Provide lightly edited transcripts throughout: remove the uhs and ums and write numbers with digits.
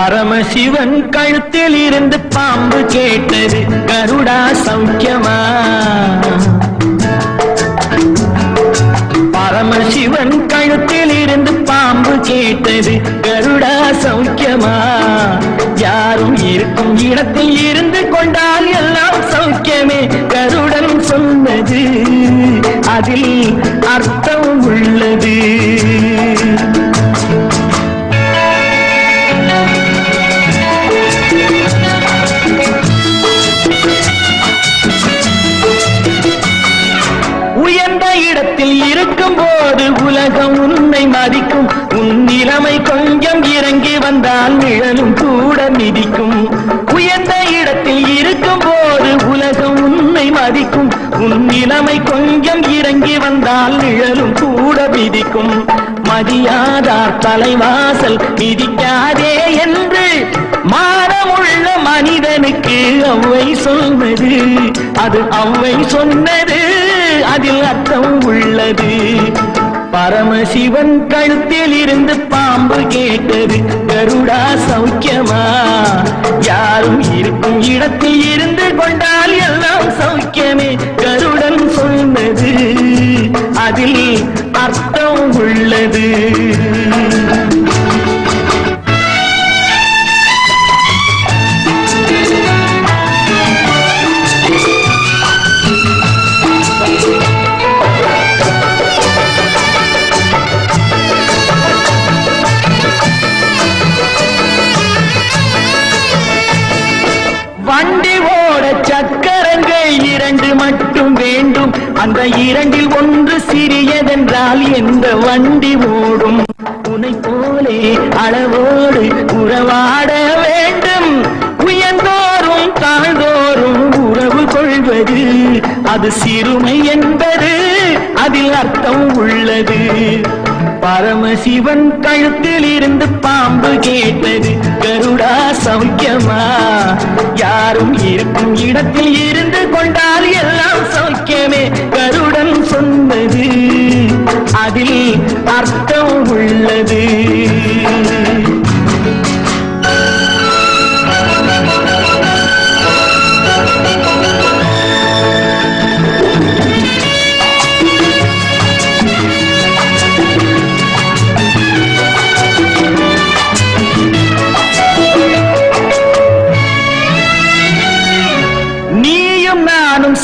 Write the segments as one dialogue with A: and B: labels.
A: பரமசிவன் கழுத்தில் இருந்து பாம்பு கேட்டது, கருடா சௌக்கியமா? பரமசிவன் கழுத்தில் இருந்து பாம்பு கேட்டது, கருடா சௌக்கியமா? யாரும் இருக்கும் இடத்தில் இருந்து கொண்டால் எல்லாம் சௌக்கியமே, கருடன் சொன்னது அதில் அர்த்தம் உள்ளது. இடத்தில் இருக்கும் போது உலகம் உன்னை மதிக்கும், உன் நிலைமை கொஞ்சம் இறங்கி வந்தால் நிழலும் கூட மிதிக்கும். உயர்ந்த இடத்தில் இருக்கும் போது உலகம் உன்னை மதிக்கும், உன் நிலைமை கொஞ்சம் இறங்கி வந்தால் நிழலும் கூட மிதிக்கும். மதியாதார் தலைவாசல் மிதிக்காதே என்று மானமுள்ள மனிதனுக்கு அவ்வை சொன்னது, அது அவ்வை சொன்னது அதில் அர்த்தம் உள்ளது. பரமசிவன் கழுத்தில் இருந்து பாம்பு கேட்டது, கருடா சௌக்கியமா? யாரும் இருக்கும் இடத்தில் இருந்து கொண்டால் எல்லாம் சௌக்கியமே, கருடன் சொன்னது அதில் அர்த்தம் உள்ளது. வண்டி ஓட சக்கரங்கள் இரண்டு மட்டும் வேண்டும், அந்த இரண்டில் ஒன்று சிறியதென்றால் எந்த வண்டி ஓடும்? உன்னை போலே அளவோடு உறவாட வேண்டும், உயர்ந்தோறும் தாழ்ந்தோறும் உறவு கொள்வது அது சிறுமை என்பது அதில் அர்த்தம் உள்ளது. பரமசிவன் கழுத்தில் இருந்து பாம்பு கேட்டது, கருடா சௌக்கியமா? யாரும் இருக்கும் இடத்தில் இருந்து கொண்டால் எல்லாம் சௌக்கியமே, கருடன் சொன்னது அதில் அர்த்தம் உள்ளது.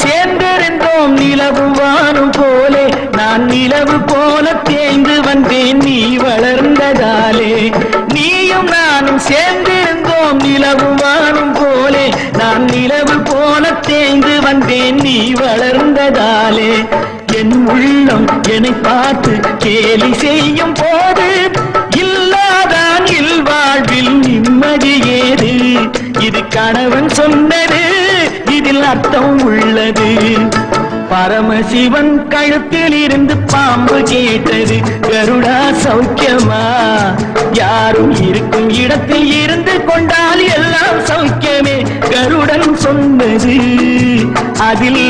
A: சேர்ந்திருந்தோம் நிலவு வானம் போலே, நான் நிலவு போல தேய்ந்து வந்தேன் நீ வளர்ந்ததாலே. நீயும் நானும் சேர்ந்திருந்தோம் நிலவு வானம் போலே, நான் நிலவு போல தேய்ந்து வந்தேன் நீ வளர்ந்ததாலே. என் உள்ளம் என்னை பார்த்து கேலி செய்யும் போது இல்லாதான் இல்வாழ்வில் நிம்மதி ஏது? இது கணவன் சொன்னது, இதில் அர்த்தம் உள்ளது. பரமசிவன் கழுத்தில் இருந்து பாம்பு கேட்டது, கருடா சௌக்கியமா? யாரும் இருக்கும் இடத்தில் இருந்து கொண்டால் எல்லாம் சௌக்கியமே, கருடன் சொன்னது அதில்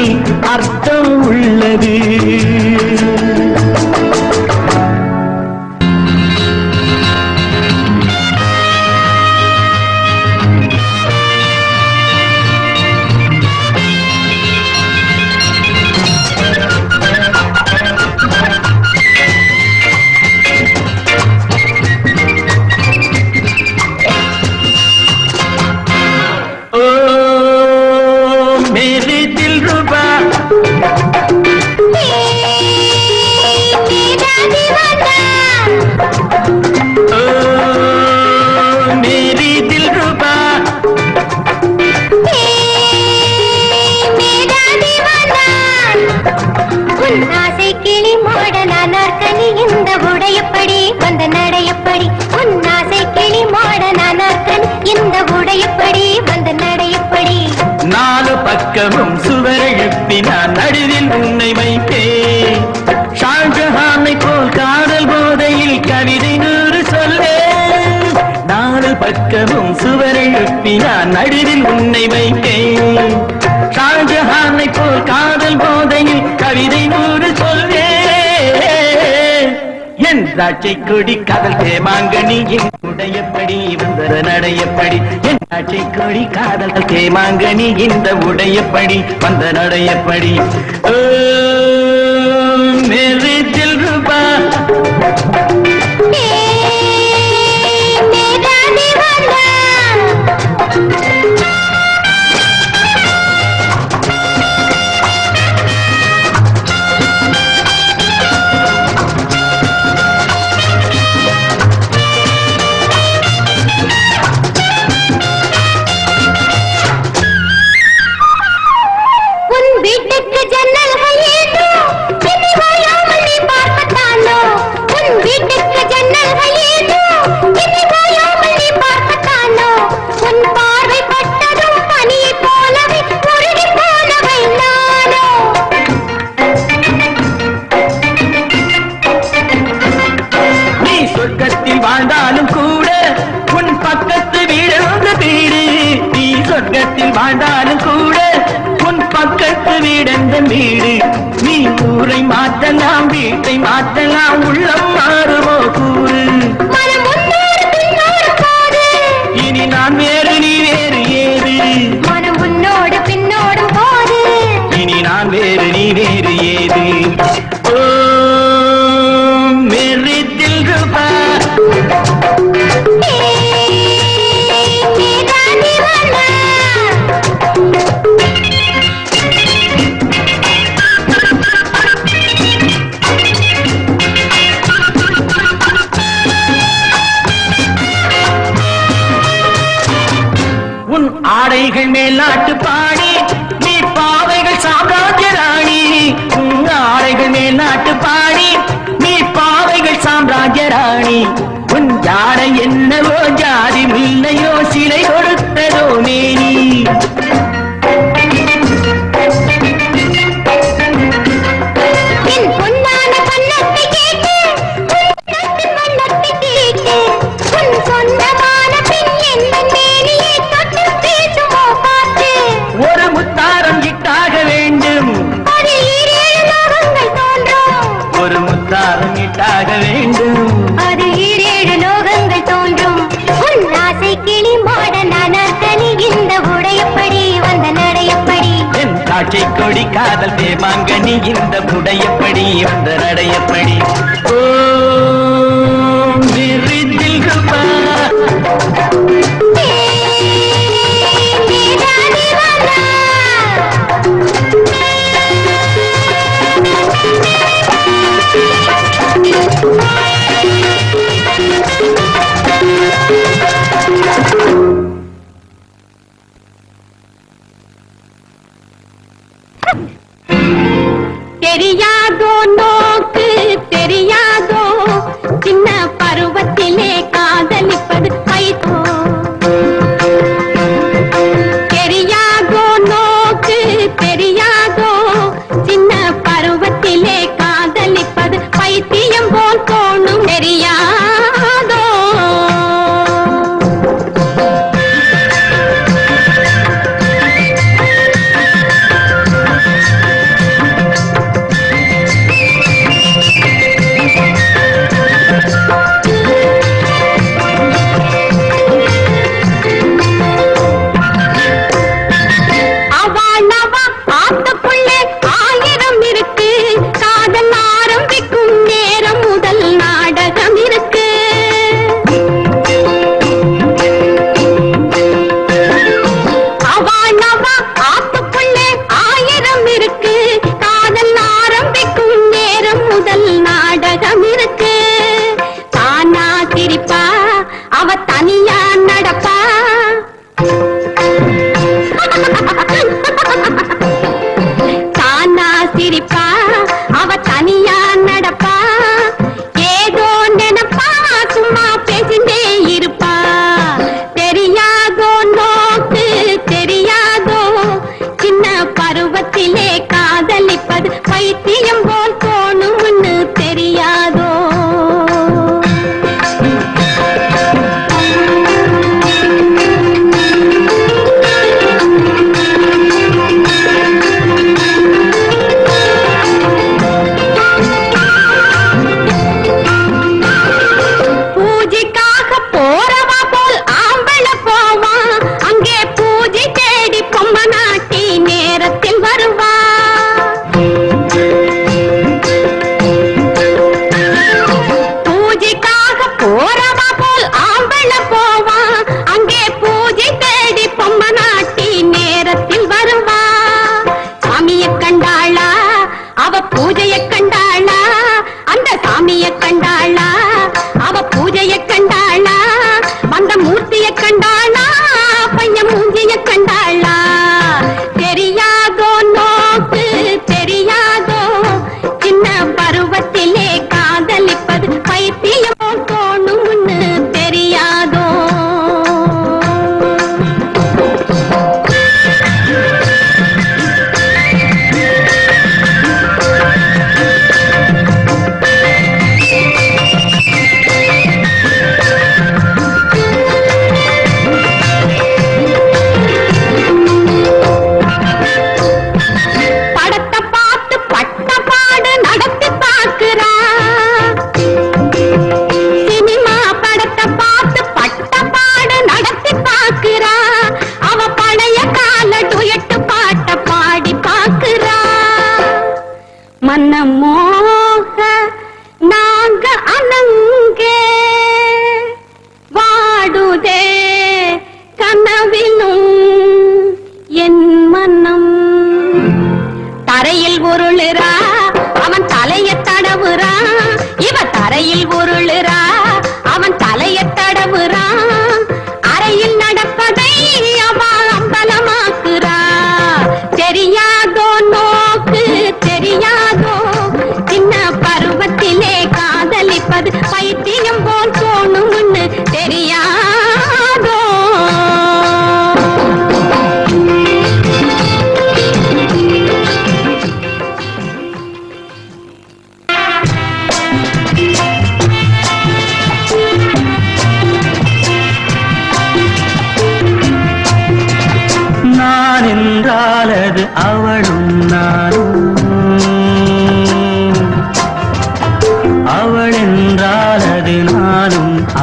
A: அர்த்தம் உள்ளது. நாலு பக்கமும் சுவர் எழுப்பி நான் நடுவில் உன்னை வைப்பேன், ஷாஜஹானை போல் காதல் போதையில் கவிதை 100 சொல்வேன். நாலு பக்கமும் சுவர் எழுப்பி நான் நடுவில் உன்னை வைப்பேன், ஷாஜஹானை போல் காதல் போதையில் கவிதை 100 சொல்வேன். என் திராட்சை கொடி காதல் தேமாங்கனியின் உடையப்படி வந்தர நடையப்படி என் திராட்சை கொடி காதல் தேமாங்கனி இந்த உடையப்படி வந்த நடையப்படி ஓ மேரே தில் ரூபா வாழ்ந்தாலும் கூட உன் பக்கத்து வீடு வீடு நீ சொர்க்கத்தில் வாழ்ந்தாலும் கூட உன் பக்கத்து வீடெந்த வீடு நீ ஊரை மாற்றலாம் வீட்டை மாற்றலாம் உள்ளம் மாறுமோ கூறு இனி நான் வேறு நீ வேறு ஏது மனம் முன்னோடு பின்னோடு போது இனி நான் வேறு நீ வேறு ஏது ஓ மேரே தில் ரூபா உன் ஆடைகள் மேல் நாட்டு பாடி நீ பாவைகள் சாம்ராஜ்ய ராணி உன் ஆடைகள் மேல் நாட்டு பாடி நீ பாவைகள் சாம்ராஜ்ய ராணி உன் ஜாடை என்னவோ ஜாதி முல்லையோ சிலை கொடுத்ததோ மேனி ஒரு முத்தாரம் இட்டாக வேண்டும் ஒரு முத்தாரம் இட்டாக வேண்டும்
B: அது 7 லோகங்கள் தோன்றும் உன் ஆசை கிளி மாட நானாக்கனி இந்த உடையப்படி வந்த நடையப்படி
A: என் காட்சை கொடி காதல் தேமாங்கனி இந்த உடையப்படி வந்த நடையப்படி ஓ மேரே தில் ரூபா
B: தெரியாதோ நோக்கு தெரியாதோ சின்ன பருவத்திலே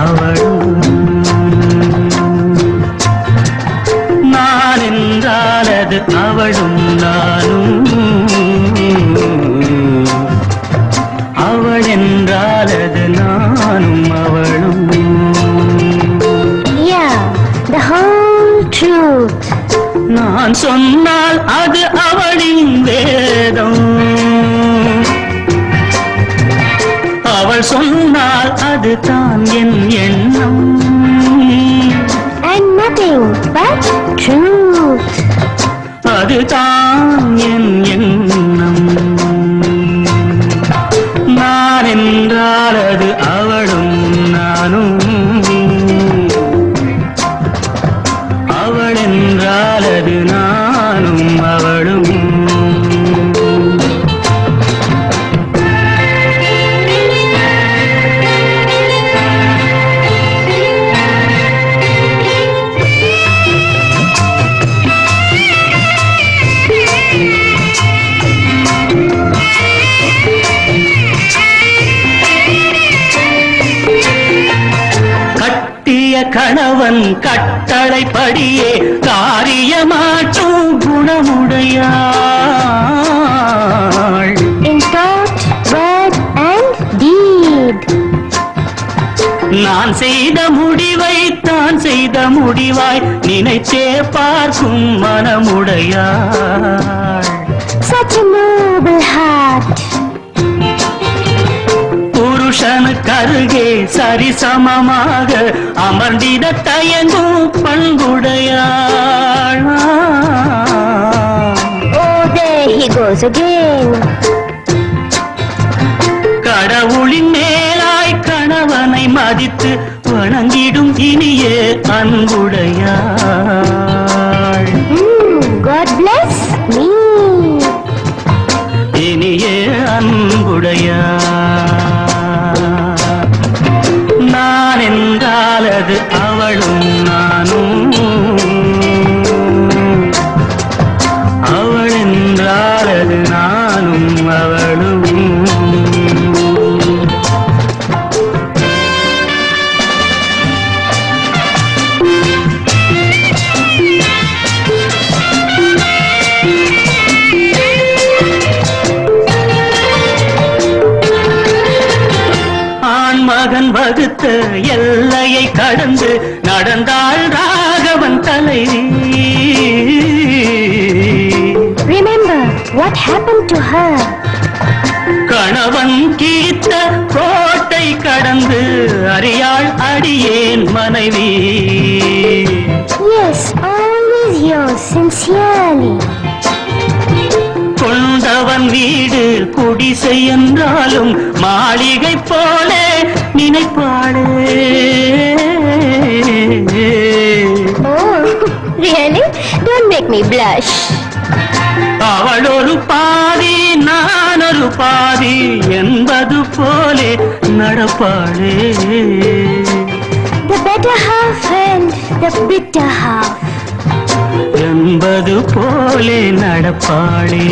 A: அவளும் நான் என்றால் அது அவளும் நானும் அவள் என்றால் அது நானும் அவளும்
B: Yeah, the whole truth.
A: நான் சொன்னால் அது அவளின் வேதம் அவள் சொன்னால் அது தான் என் எண்ணம்
B: And nothing but truth.
A: அது தான் என் எண்ணம் நான் என்றால் அது அவளும் நானும் அவள் என்றால் அது நானும் அவளும் கட்டிய கணவன் கட்டளைப்படியே காரியமாற்றும் குணமுடையாள்
B: In thought, word and deed.
A: நான் செய்த முடிவை தான் செய்த முடிவாய் நினைத்தே பார்க்கும் மனமுடையாள்
B: Such a noble heart.
A: புருஷனுக்கருகே சரிசமமாக அமர்ந்திட தயங்கும் பண்புடையாள்
B: Oh, there he goes again.
A: கடவுளின் மேலாய் கணவனை மதித்து வணங்கிடும் இனிய அன்புடையாள்
B: God bless me.
A: இனிய அன்புடையாள் நான் என்றால் அது அவளும் நானும் அவள் என்றால் அது நானும் அவளும் மகன் வகுத்த எல்லையை கடந்து நடந்தாள் ராகவன் தலைவி
B: Remember what happened to her.
A: கணவன் கீத்த கோட்டை கடந்து அறியாள் அடியேன் மனைவி
B: Yes, always yours sincerely.
A: கொண்டவன் வீடு குடிசை என்றாலும் மாளிகை போல நினைப்பாளே
B: Oh, really? Don't make me blush.
A: அவள் ஒரு பாதி நான் ஒரு பாதி என்பது போலே நடப்பாளே
B: The better half and the bitter half.
A: என்பது போலே நடப்பாளே